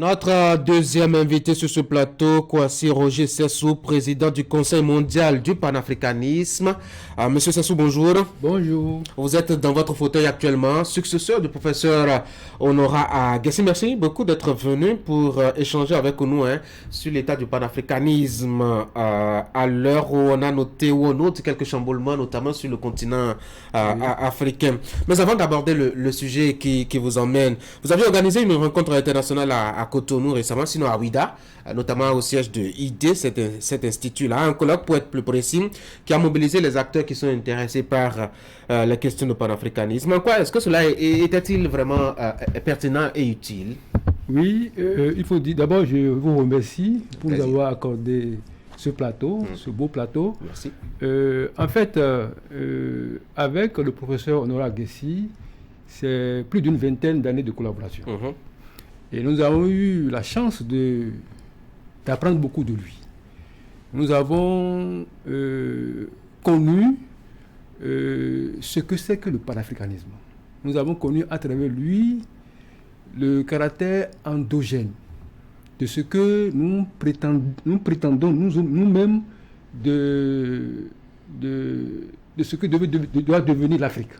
Notre deuxième invité sur ce plateau, Kwasi Roger Sessou, président du Conseil mondial du panafricanisme. Monsieur Sessou, bonjour. Bonjour. Vous êtes dans votre fauteuil actuellement, successeur du professeur Honora Agassi. Merci beaucoup d'être venu pour échanger avec nous sur l'état du panafricanisme à l'heure où on a noté ou on note quelques chamboulements, notamment sur le continent africain. Mais avant d'aborder le sujet qui vous emmène, vous avez organisé une rencontre internationale à Cotonou récemment, sinon à Ouida, notamment au siège de ID, cet institut-là, un colloque pour être plus précis, qui a mobilisé les acteurs qui sont intéressés par la question du panafricanisme. En quoi est-ce que cela était-il vraiment pertinent et utile? Oui, il faut dire, d'abord je vous remercie pour nous avoir accordé ce plateau, ce beau plateau. Merci. En fait, avec le professeur Honora Agassi, c'est plus d'une vingtaine d'années de collaboration. Et nous avons eu la chance d'apprendre beaucoup de lui. Nous avons connu ce que c'est que le panafricanisme. Nous avons connu à travers lui le caractère endogène de ce que nous prétendons nous-mêmes de ce que doit devenir l'Afrique.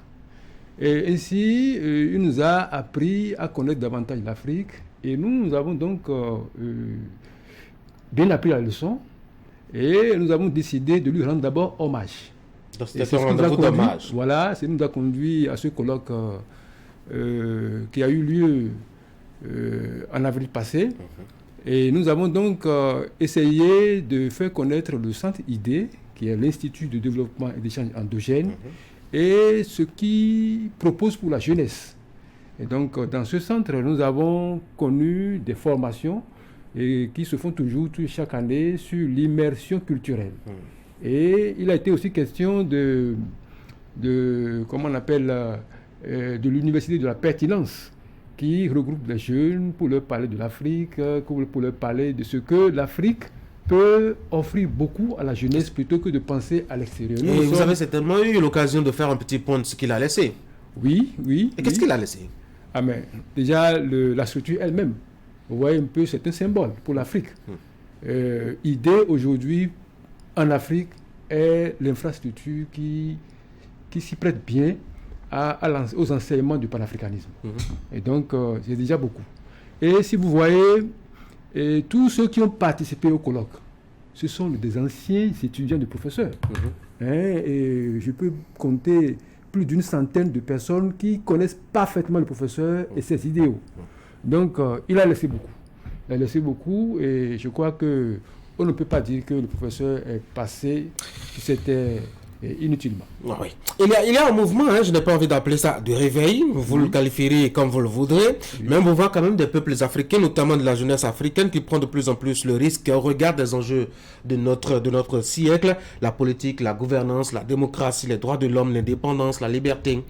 Et ainsi, il nous a appris à connaître davantage l'Afrique et nous avons donc bien appris la leçon et nous avons décidé de lui rendre d'abord hommage. Donc c'était un rendez-vous d'hommage. Voilà, ça nous a conduit à ce colloque qui a eu lieu en avril passé. Et nous avons donc essayé de faire connaître le centre ID, qui est l'Institut de développement et d'échange endogène, et ce qu'il propose pour la jeunesse. Et donc, dans ce centre, nous avons connu des formations qui se font toujours chaque année sur l'immersion culturelle. Et il a été aussi question de comment on appelle, de l'université de la pertinence, qui regroupe les jeunes pour leur parler de l'Afrique, pour leur parler de ce que l'Afrique peut offrir beaucoup à la jeunesse plutôt que de penser à l'extérieur. Et vous avez certainement eu l'occasion de faire un petit point de ce qu'il a laissé. Oui. Et qu'est-ce qu'il a laissé? Ah mais déjà, la structure elle-même, vous voyez un peu, c'est un symbole pour l'Afrique. Idée aujourd'hui en Afrique est l'infrastructure qui s'y prête bien aux enseignements du panafricanisme. Et donc, c'est déjà beaucoup. Et si vous voyez, tous ceux qui ont participé au colloque, ce sont des anciens étudiants de professeurs. Et je peux compter plus d'une centaine de personnes qui connaissent parfaitement le professeur et ses idéaux. Donc, il a laissé beaucoup. Il a laissé beaucoup et je crois qu'on ne peut pas dire que le professeur est passé, c'était inutilement. Oui. Il y a un mouvement, je n'ai pas envie d'appeler ça de réveil, vous le qualifierez comme vous le voudrez, mais on voit quand même des peuples africains, notamment de la jeunesse africaine, qui prend de plus en plus le risque au regard des enjeux de notre siècle, la politique, la gouvernance, la démocratie, les droits de l'homme, l'indépendance, la liberté.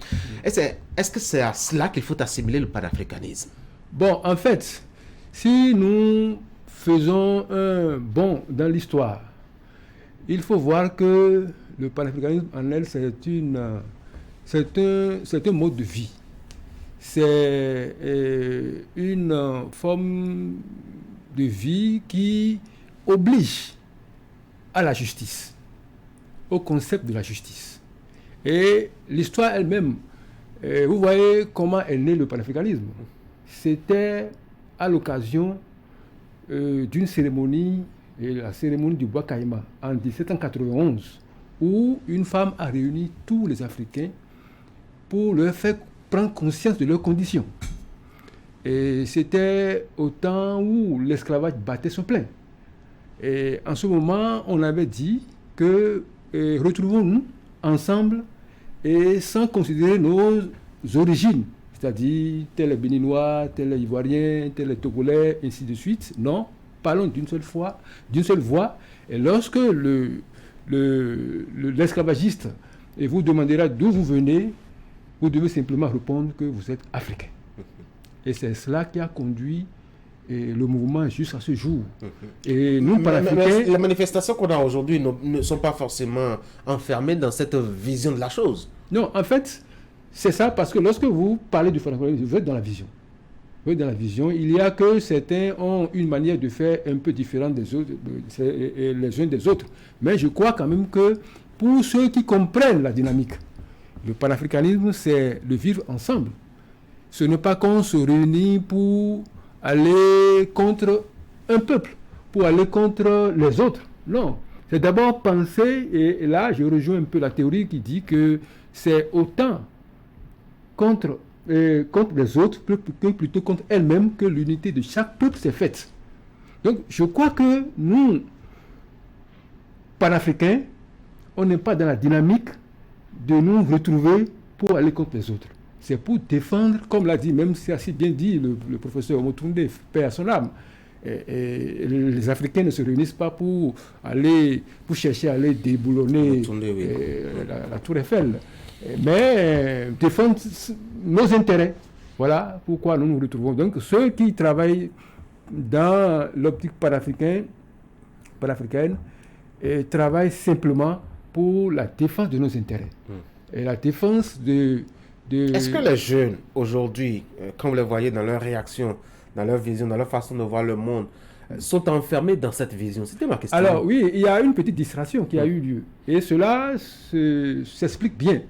Est-ce que c'est à cela qu'il faut assimiler le panafricanisme? Bon, en fait, si nous faisons un bond dans l'histoire, il faut voir que le panafricanisme en elle, c'est un mode de vie. C'est une forme de vie qui oblige à la justice, au concept de la justice. Et l'histoire elle-même, vous voyez comment est né le panafricanisme. C'était à l'occasion d'une cérémonie, la cérémonie du Bois Caïma, en 1791, où une femme a réuni tous les Africains pour leur faire prendre conscience de leurs conditions. Et c'était au temps où l'esclavage battait son plein. Et en ce moment, on avait dit que retrouvons-nous ensemble et sans considérer nos origines, c'est-à-dire tel est béninois, tel est ivoirien, tel est togolais, ainsi de suite. Non, parlons d'une seule voix. Et lorsque l'esclavagiste vous demandera d'où vous venez, vous devez simplement répondre que vous êtes africain. Et c'est cela qui a conduit le mouvement jusqu'à ce jour. Et nous, mais les manifestations qu'on a aujourd'hui ne sont pas forcément enfermées dans cette vision de la chose. Non, en fait, c'est ça, parce que lorsque vous parlez du panafricanisme, vous êtes dans la vision. dans la vision, il y a que certains ont une manière de faire un peu différente des autres, les uns des autres. Mais je crois quand même que pour ceux qui comprennent la dynamique, le panafricanisme, c'est le vivre ensemble. Ce n'est pas qu'on se réunit pour aller contre un peuple, pour aller contre les autres. Non. C'est d'abord penser, et là je rejoins un peu la théorie qui dit que c'est autant contre les autres que plutôt contre elle-même que l'unité de chaque peuple s'est faite. Donc je crois que nous, panafricains, on n'est pas dans la dynamique de nous retrouver pour aller contre les autres. C'est pour défendre, comme l'a dit, même si assez bien dit le professeur Omotunde, paix à son âme. Et les Africains ne se réunissent pas pour chercher à aller déboulonner la Tour Eiffel, mais défendre nos intérêts. Voilà pourquoi nous nous retrouvons. Donc ceux qui travaillent dans l'optique panafricaine travaillent simplement pour la défense de nos intérêts. Et la défense de... Est-ce que les jeunes, aujourd'hui, quand vous les voyez dans leur réaction, dans leur vision, dans leur façon de voir le monde, sont enfermés dans cette vision? C'était ma question. Alors oui, il y a une petite distraction qui a eu lieu. Et cela s'explique bien.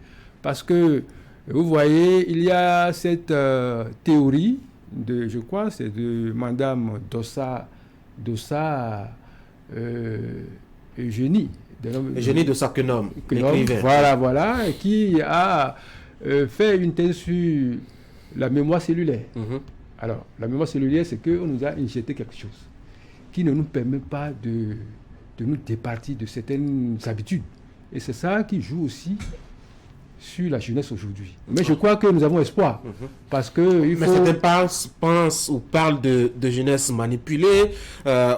Parce que, vous voyez, il y a cette théorie, je crois, c'est de Madame Dossa Eugénie. Eugénie Dossa Quenom, l'écrivain. Voilà, qui a fait une thèse sur la mémoire cellulaire. Alors, la mémoire cellulaire, c'est qu'on nous a injecté quelque chose qui ne nous permet pas de nous départir de certaines habitudes. Et c'est ça qui joue aussi sur la jeunesse aujourd'hui. Mais je crois que nous avons espoir. Parce que il faut... Mais certains pensent ou parlent de jeunesse manipulée,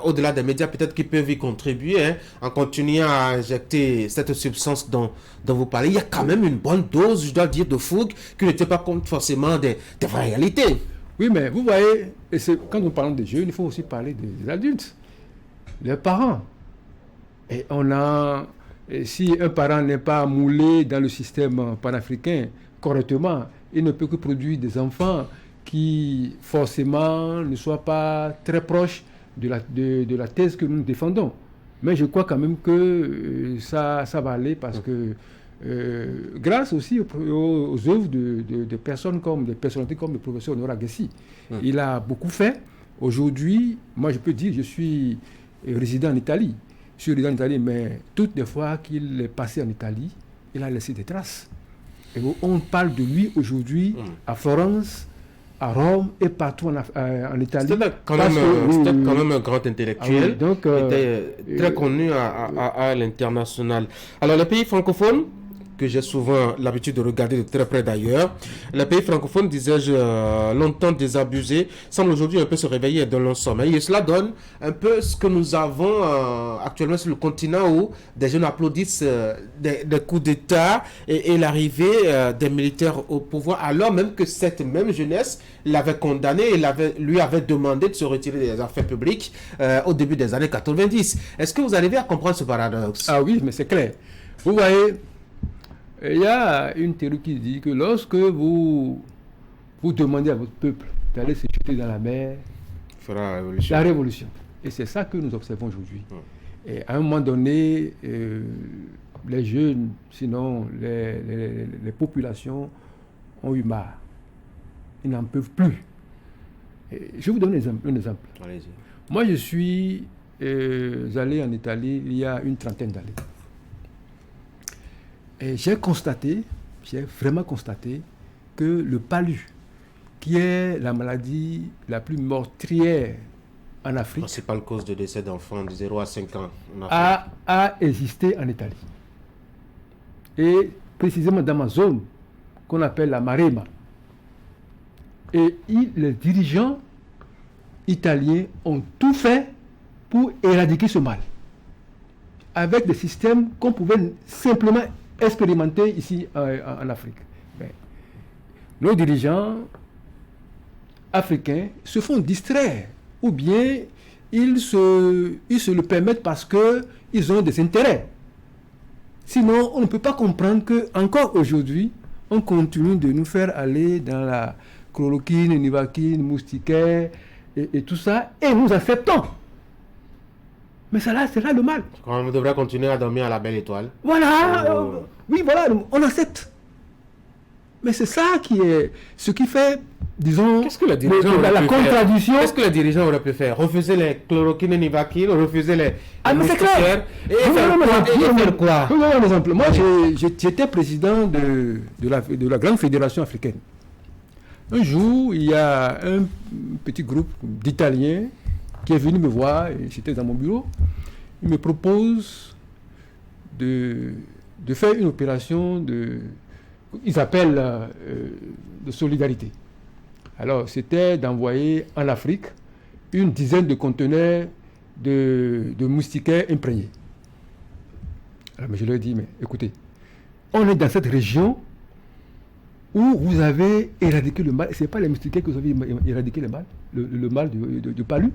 au-delà des médias, peut-être qu'ils peuvent y contribuer, en continuant à injecter cette substance dont vous parlez. Il y a quand même une bonne dose, je dois dire, de fougue, qui n'était pas compte forcément des vraies réalités. Oui, mais vous voyez, quand nous parlons des jeunes, il faut aussi parler des adultes, les parents. Et si un parent n'est pas moulé dans le système panafricain correctement, il ne peut que produire des enfants qui forcément ne soient pas très proches de la thèse que nous défendons. Mais je crois quand même que ça va aller parce que grâce aussi aux œuvres de personnes des personnalités comme le professeur Honora Gessi. Il a beaucoup fait. Aujourd'hui, moi je peux dire, je suis résident en Italie. Je suis résident en Italie, mais toutes les fois qu'il est passé en Italie, il a laissé des traces. Et on parle de lui aujourd'hui à Florence, à Rome et partout en Italie. C'était quand même un grand intellectuel. Donc, il était très connu à l'international. Alors, les pays francophones, que j'ai souvent l'habitude de regarder de très près d'ailleurs, les pays francophones, disais-je, longtemps désabusés, semblent aujourd'hui un peu se réveiller dans leur sommeil. Et cela donne un peu ce que nous avons actuellement sur le continent, où des jeunes applaudissent des coups d'État et l'arrivée des militaires au pouvoir, alors même que cette même jeunesse l'avait condamné et lui avait demandé de se retirer des affaires publiques au début des années 90. Est-ce que vous arrivez à comprendre ce paradoxe? Ah oui, mais c'est clair. Vous voyez, il y a une théorie qui dit que lorsque vous demandez à votre peuple d'aller se jeter dans la mer, fera la révolution. Et c'est ça que nous observons aujourd'hui. Et à un moment donné, les jeunes, sinon les populations, ont eu marre. Ils n'en peuvent plus. Et je vous donne un exemple. Allez-y. Moi, je suis allé en Italie il y a une trentaine d'années. Et j'ai vraiment constaté que le palu, qui est la maladie la plus meurtrière en Afrique, principale cause de décès d'enfants de 0 à 5 ans a existé en Italie. Et précisément dans ma zone, qu'on appelle la Maremma. Et les dirigeants italiens ont tout fait pour éradiquer ce mal, avec des systèmes qu'on pouvait simplement expérimenté ici en Afrique. Mais nos dirigeants africains se font distraire, ou bien ils se le permettent parce qu'ils ont des intérêts. Sinon, on ne peut pas comprendre qu'encore aujourd'hui, on continue de nous faire aller dans la chloroquine, nivaquine, moustiquaire et tout ça, et nous acceptons. Mais c'est là le mal. On devrait continuer à dormir à la belle étoile. Voilà, oui, voilà, on accepte. Mais c'est ça qui est ce qui fait, disons, Qu'est-ce que le dirigeant la contradiction. Qu'est-ce que le dirigeant aurait pu faire? Refuser les chloroquines et nivaquines, refuser les mais c'est clair. Et faire quoi? Je vous donne un exemple. Moi, j'étais président de la grande fédération africaine. Un jour, il y a un petit groupe d'Italiens qui est venu me voir, et j'étais dans mon bureau. Il me propose de faire une opération ils appellent de solidarité. Alors, c'était d'envoyer en Afrique une dizaine de conteneurs de moustiquaires imprégnés. Alors, mais je leur ai dit, mais écoutez, on est dans cette région où vous avez éradiqué le mal. Ce n'est pas les moustiquaires que vous avez éradiqué le mal de palu.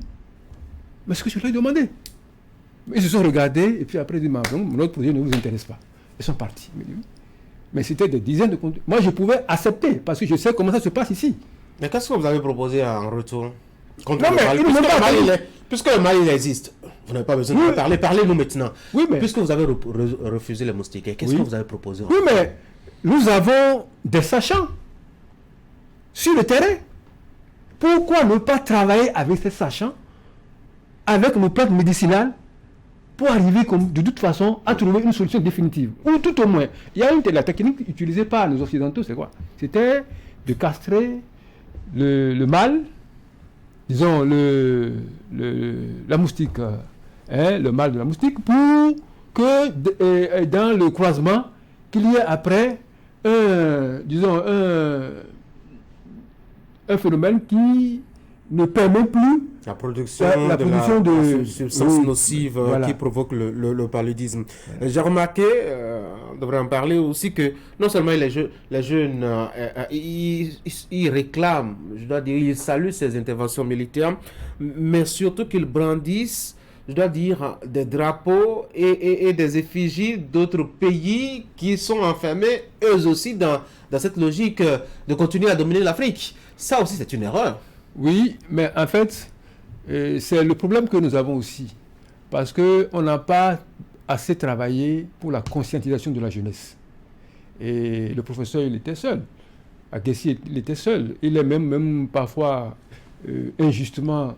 Mais ce que je leur ai demandé. Ils se sont regardés et puis après, ils m'ont dit, notre projet ne vous intéresse pas. Ils sont partis. Mais c'était des dizaines de conteneurs. Moi, je pouvais accepter parce que je sais comment ça se passe ici. Mais qu'est-ce que vous avez proposé en retour contre Non, le mais mal? Puisque le mal il existe, vous n'avez pas besoin de parler. Parlez-nous maintenant. Oui, mais puisque vous avez refusé les moustiquaires, qu'est-ce que vous avez proposé? Oui, mais nous avons des sachants sur le terrain. Pourquoi ne pas travailler avec ces sachants, avec nos plantes médicinales, pour arriver de toute façon à trouver une solution définitive? Ou tout au moins, il y a la technique utilisée par les Occidentaux, c'est quoi? C'était de castrer le mâle, disons la moustique, le mâle de la moustique, pour que dans le croisement, qu'il y ait après un phénomène qui ne permet plus la production de substances nocives qui provoquent le paludisme. Voilà. J'ai remarqué, on devrait en parler aussi, que non seulement les jeunes ils réclament, je dois dire, ils saluent ces interventions militaires, mais surtout qu'ils brandissent, je dois dire, des drapeaux et des effigies d'autres pays qui sont enfermés, eux aussi, dans cette logique de continuer à dominer l'Afrique. Ça aussi, c'est une erreur. Oui, mais en fait, c'est le problème que nous avons aussi. Parce qu'on n'a pas assez travaillé pour la conscientisation de la jeunesse. Et le professeur, il était seul. Aguessi, il était seul. Il est même parfois injustement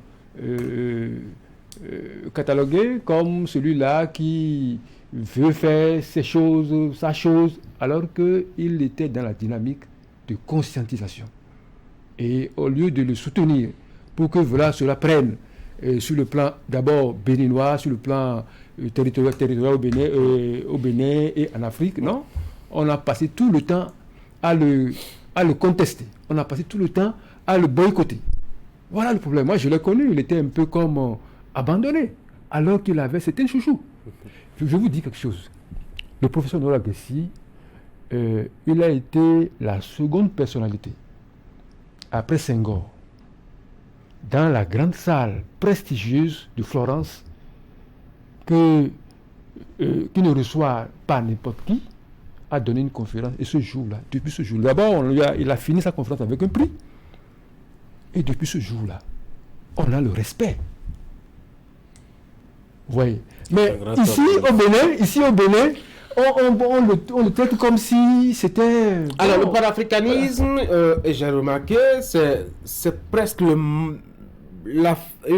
catalogué comme celui-là qui veut faire sa chose, alors qu'il était dans la dynamique de conscientisation. Et au lieu de le soutenir pour que cela prenne sur le plan d'abord béninois, sur le plan territorial au Bénin et en Afrique, non, on a passé tout le temps à le contester. On a passé tout le temps à le boycotter. Voilà le problème. Moi, je l'ai connu, il était un peu comme abandonné, alors qu'il avait, c'était un chouchou. Je vous dis quelque chose. Le professeur Nora Aguessi, il a été la seconde personnalité après Senghor, dans la grande salle prestigieuse de Florence, qui ne reçoit pas n'importe qui, a donné une conférence. Et ce jour-là, depuis ce jour-là, d'abord, il a fini sa conférence avec un prix. Et depuis ce jour-là, on a le respect. Vous voyez. Mais ici au Bénin, on le traite comme si c'était... Alors, le panafricanisme, j'ai remarqué, c'est presque une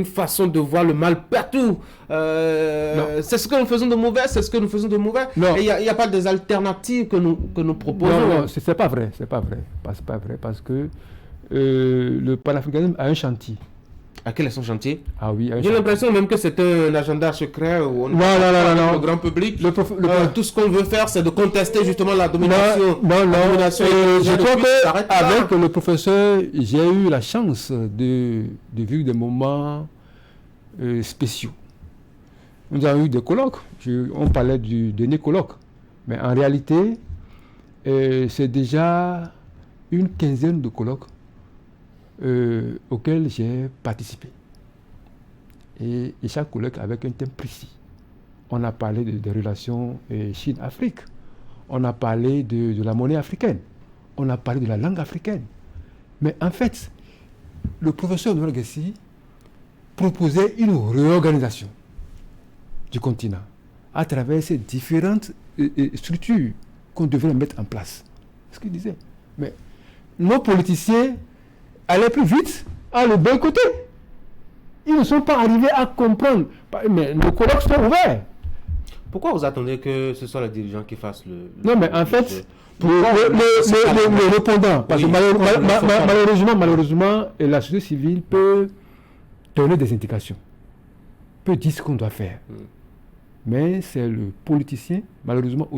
façon de voir le mal partout. C'est ce que nous faisons de mauvais, c'est ce que nous faisons de mauvais. Non. Et il n'y a pas des alternatives que nous proposons. Non, c'est pas vrai. C'est pas vrai parce que le panafricanisme a un chantier. À quel est son chantier? Ah oui, j'ai l'impression même que c'est un agenda secret où on non. Le grand public. Tout ce qu'on veut faire, c'est de contester justement la domination. Non. Je crois qu'avec le professeur, j'ai eu la chance de vivre des moments spéciaux. Nous avons eu des colloques. On parlait du dernier colloque. Mais en réalité, c'est déjà une quinzaine de colloques auquel j'ai participé. Et chaque colloque avec un thème précis. On a parlé des relations Chine-Afrique. On a parlé de la monnaie africaine. On a parlé de la langue africaine. Mais en fait, le professeur Honoré Guessi proposait une réorganisation du continent à travers ces différentes structures qu'on devait mettre en place. C'est ce qu'il disait. Mais nos politiciens allaient plus vite à le boycotter. Ils ne sont pas arrivés à comprendre. Mais nos colloques sont ouverts. Pourquoi vous attendez que ce soit les dirigeants qui fassent le... Non, mais en fait, le répondant, parce que malheureusement, la société civile peut donner des indications, peut dire ce qu'on doit faire. Mais c'est le politicien, malheureusement,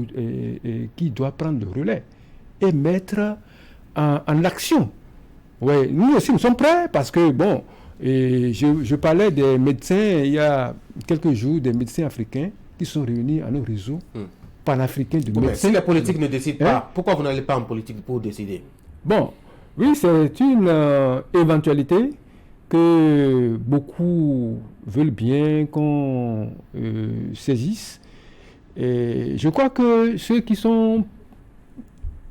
qui doit prendre le relais et mettre en action. Ouais, nous aussi, nous sommes prêts parce que, bon, je parlais des médecins il y a quelques jours, des médecins africains qui sont réunis à nos réseaux panafricains de médecins. Si la politique ne décide pas, pourquoi vous n'allez pas en politique pour décider? Bon, oui, c'est une éventualité que beaucoup veulent bien qu'on saisisse. Et je crois que ceux qui sont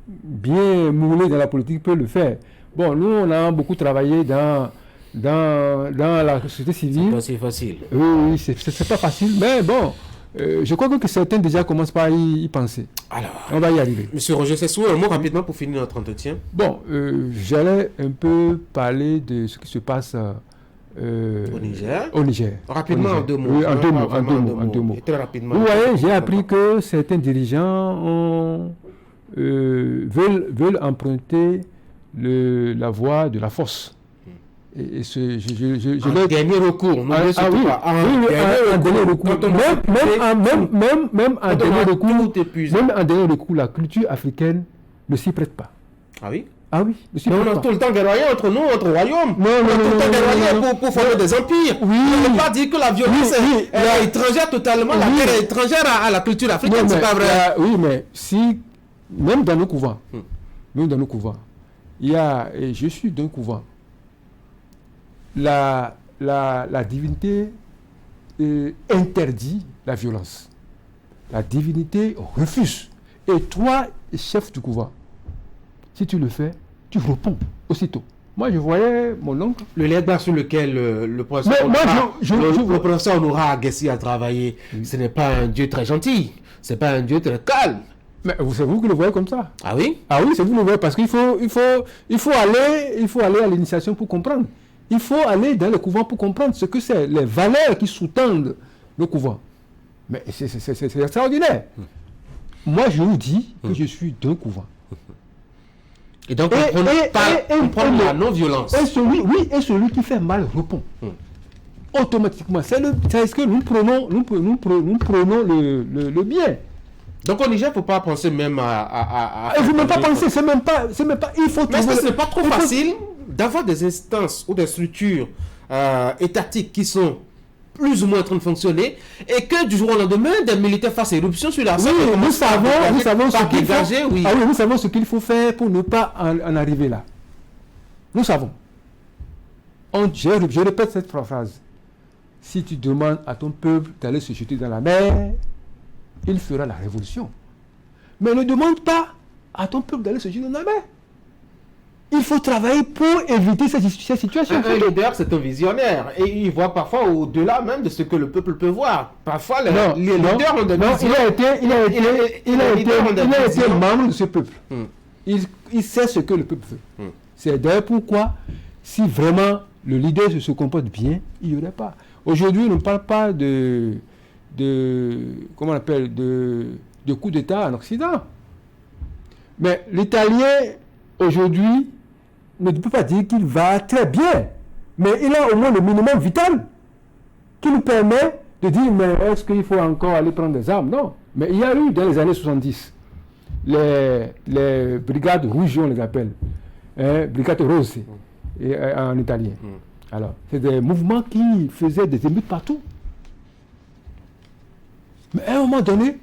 bien moulés dans la politique peuvent le faire. Bon, nous, on a beaucoup travaillé dans la société civile. C'est pas si facile. Oui, c'est pas facile, mais bon, je crois que certains déjà commencent par y penser. Alors, on va y arriver. Monsieur Roger Sessou, un mot rapidement pour finir notre entretien. Bon, j'allais un peu parler de ce qui se passe au Niger. Au Niger. Rapidement, en deux mots. Oui, en deux mots. Et très rapidement. Vous voyez, j'ai appris que certains dirigeants veulent emprunter la voie de la force. Et un dernier recours. Un dernier recours. Même en dernier recours, la culture africaine ne s'y prête pas. Ah oui? Ah oui. Mais on a tout le temps guerroyé entre nous, entre royaumes. On a tout le temps guerroyé pour former des empires. Oui. On ne peut pas dire que la violence est étrangère totalement. La guerre est étrangère à la culture africaine, c'est pas vrai. Oui, mais si, même dans nos couvents, il y a, et je suis d'un couvent, la divinité interdit la violence. La divinité refuse. Et toi, chef du couvent, si tu le fais, tu réponds aussitôt. Moi, je voyais mon oncle. Le lecteur sur lequel le professeur Honoré Guessi a travaillé, ce n'est pas un Dieu très gentil, ce n'est pas un Dieu très calme. Mais c'est vous qui le voyez comme ça. Ah oui? Ah oui, c'est vous qui le voyez parce qu'il faut aller à l'initiation pour comprendre. Il faut aller dans le couvent pour comprendre ce que c'est, les valeurs qui sous-tendent le couvent. Mais c'est extraordinaire. Moi, je vous dis que je suis d'un couvent. Et donc, on prend la non-violence. Et celui qui fait mal répond. Automatiquement. C'est ce que nous prenons le bien. Donc au Niger, il ne faut pas penser même à il ne faut même pas penser, c'est même pas, il faut... Mais est-ce que ce n'est pas trop facile d'avoir des instances ou des structures étatiques qui sont plus ou moins en train de fonctionner et que du jour au lendemain, des militaires fassent éruption sur la scène? Oui, nous savons ce qu'il faut faire pour ne pas en arriver là. Nous savons. Je répète cette phrase. Si tu demandes à ton peuple d'aller se jeter dans la mer, il fera la révolution. Mais ne demande pas à ton peuple d'aller se jeter dans la mer. Il faut travailler pour éviter ces situations. Un leader, c'est un visionnaire. Et il voit parfois au-delà même de ce que le peuple peut voir. Parfois, les leaders ont des visions. Il a été membre de ce peuple. Il sait ce que le peuple veut. C'est d'ailleurs pourquoi, si vraiment le leader se comporte bien, il n'y aurait pas. Aujourd'hui, on ne parle pas de comment on appelle, de coup d'État en Occident. Mais l'Italien, aujourd'hui, ne peut pas dire qu'il va très bien. Mais il a au moins le minimum vital qui nous permet de dire, mais est-ce qu'il faut encore aller prendre des armes? Non. Mais il y a eu, dans les années 70, les brigades rouges, on les appelle, brigades rose en italien. Alors, c'est des mouvements qui faisaient des émeutes partout. Mais à un moment donné,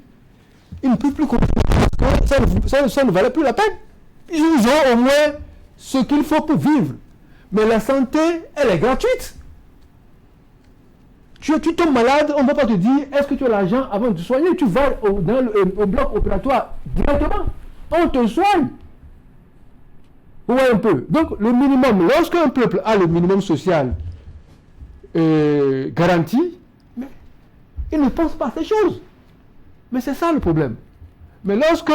ils ne peuvent plus comprendre que ça ne valait plus la peine. Ils ont au moins ce qu'il faut pour vivre. Mais la santé, elle est gratuite. Tu tombes malade, on ne va pas te dire est-ce que tu as l'argent avant de te soigner. Tu vas au bloc opératoire directement. On te soigne. Vous voyez un peu. Donc, le minimum, lorsqu'un peuple a le minimum social garanti, mais il ne pense pas à ces choses. Mais c'est ça le problème. Mais lorsque,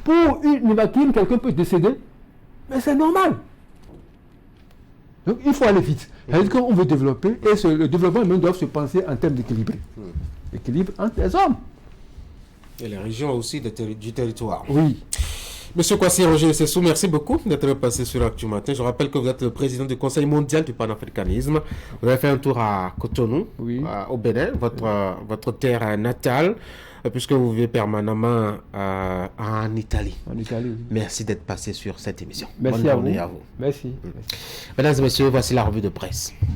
pour une vaccine, quelqu'un peut décéder, mais c'est normal. Donc, il faut aller vite. C'est-à-dire qu'on veut développer, et le développement humain doit se penser en termes d'équilibre. Équilibre entre les hommes. Et les régions aussi du territoire. Oui. Monsieur Kwasi Roger Sessou, merci beaucoup d'être passé sur Actu Matin. Je rappelle que vous êtes le président du Conseil mondial du panafricanisme. Vous avez fait un tour à Cotonou, Oui. Au Bénin, votre terre natale, puisque vous vivez permanemment en Italie. En Italie, oui. Merci d'être passé sur cette émission. Merci Bonne à journée vous. à vous. Merci. Mesdames et messieurs, voici la revue de presse.